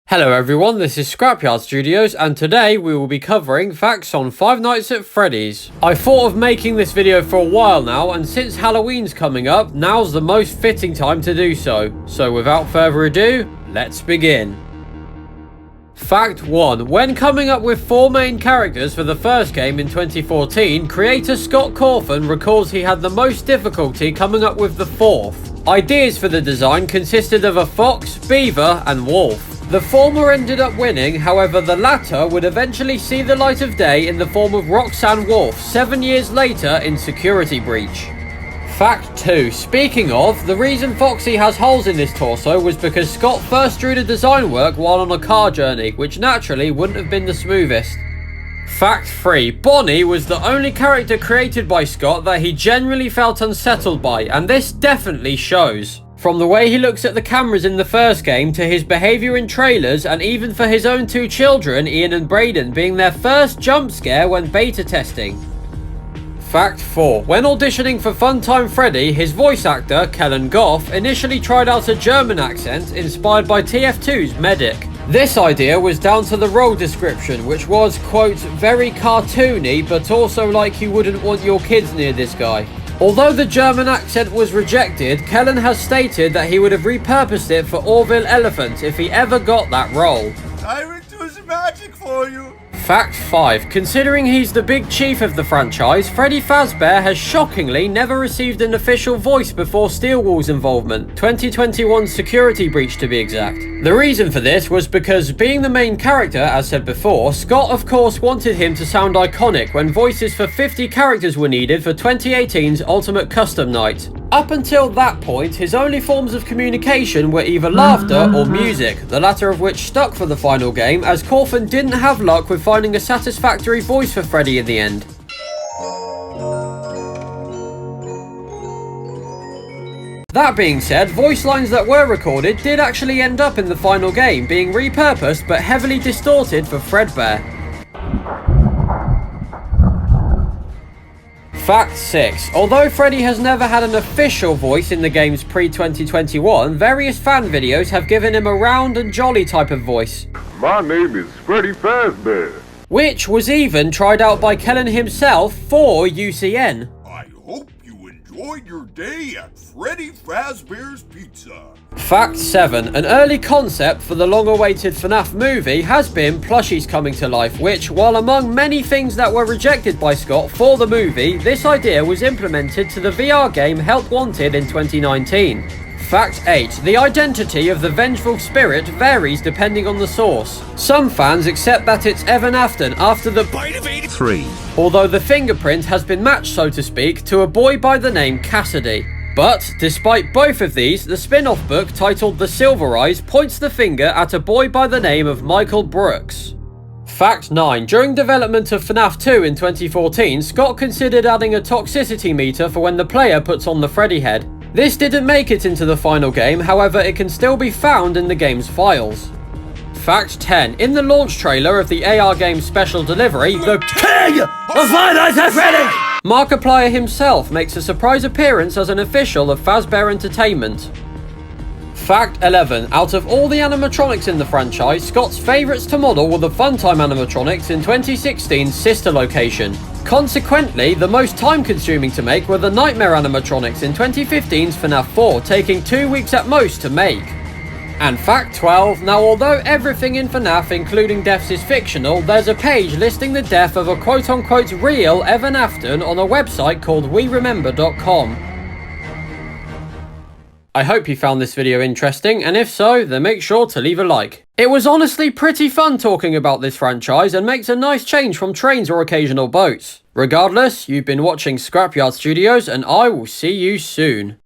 Hello everyone, this is Scrapyard Studios and today we will be covering facts on Five Nights at Freddy's. I thought of making this video for a while now, and since Halloween's coming up, now's the most fitting time to do so. So without further ado, let's begin. Fact 1. When coming up with 4 main characters for the first game in 2014, creator Scott CAWTHON recalls he had the most difficulty coming up with the 4th. Ideas for the design consisted of a fox, beaver and wolf. The former ended up winning, however the latter would eventually see the light of day in the form of Roxanne Wolf 7 years later in Security Breach. Fact 2. Speaking of, the reason Foxy has holes in his torso was because Scott first drew the design work while on a car journey, which naturally wouldn't have been the smoothest. Fact 3. Bonnie was the only character created by Scott that he generally felt unsettled by, and this definitely shows. From the way he looks at the cameras in the first game, to his behaviour in trailers, and even for his own 2 children, Ian and Braden, being their first jump scare when beta testing. Fact 4. When auditioning for Funtime Freddy, his voice actor, Kellen Goff, initially tried out a German accent inspired by TF2's Medic. This idea was down to the role description, which was, quote, very cartoony, but also like you wouldn't want your kids near this guy. Although the German accent was rejected, Kellen has stated that he would have repurposed it for Orville Elephant if he ever got that role. I will do the magic for you. Fact 5. Considering he's the big chief of the franchise, Freddy Fazbear has shockingly never received an official voice before Steelwall's involvement, 2021's Security Breach to be exact. The reason for this was because, being the main character, as said before, Scott of course wanted him to sound iconic when voices for 50 characters were needed for 2018's Ultimate Custom Night. Up until that point, his only forms of communication were either laughter or music, the latter of which stuck for the final game, as CAWTHON didn't have luck with finding a satisfactory voice for Freddy in the end. That being said, voice lines that were recorded did actually end up in the final game, being repurposed but heavily distorted for Fredbear. Fact 6. Although Freddy has never had an official voice in the game's pre-2021, various fan videos have given him a round and jolly type of voice. My name is Freddy Fazbear. Which was even tried out by Kellen himself for UCN. I hope you enjoyed your day at Freddy Fazbear's Pizza. Fact 7. An early concept for the long-awaited FNAF movie has been plushies coming to life, which, while among many things that were rejected by Scott for the movie, this idea was implemented to the VR game Help Wanted in 2019. Fact 8. The identity of the vengeful spirit varies depending on the source. Some fans accept that it's Evan Afton after the bite of 83, although the fingerprint has been matched, so to speak, to a boy by the name Cassidy. But, despite both of these, the spin-off book titled The Silver Eyes points the finger at a boy by the name of Michael Brooks. Fact 9. During development of FNAF 2 in 2014, Scott considered adding a toxicity meter for when the player puts on the Freddy head. This didn't make it into the final game, however it can still be found in the game's files. Fact 10. In the launch trailer of the AR game's special delivery, the King of Five Nights at Freddy's, Markiplier himself makes a surprise appearance as an official of Fazbear Entertainment. Fact 11. Out of all the animatronics in the franchise, Scott's favourites to model were the Funtime animatronics in 2016's sister location. Consequently, the most time-consuming to make were the Nightmare animatronics in 2015's FNAF 4, taking 2 weeks at most to make. And fact 12. Now, although everything in FNAF, including deaths, is fictional, there's a page listing the death of a quote-unquote real Evan Afton on a website called WeRemember.com. I hope you found this video interesting, and if so, then make sure to leave a like. It was honestly pretty fun talking about this franchise and makes a nice change from trains or occasional boats. Regardless, you've been watching Scrapyard Studios, and I will see you soon.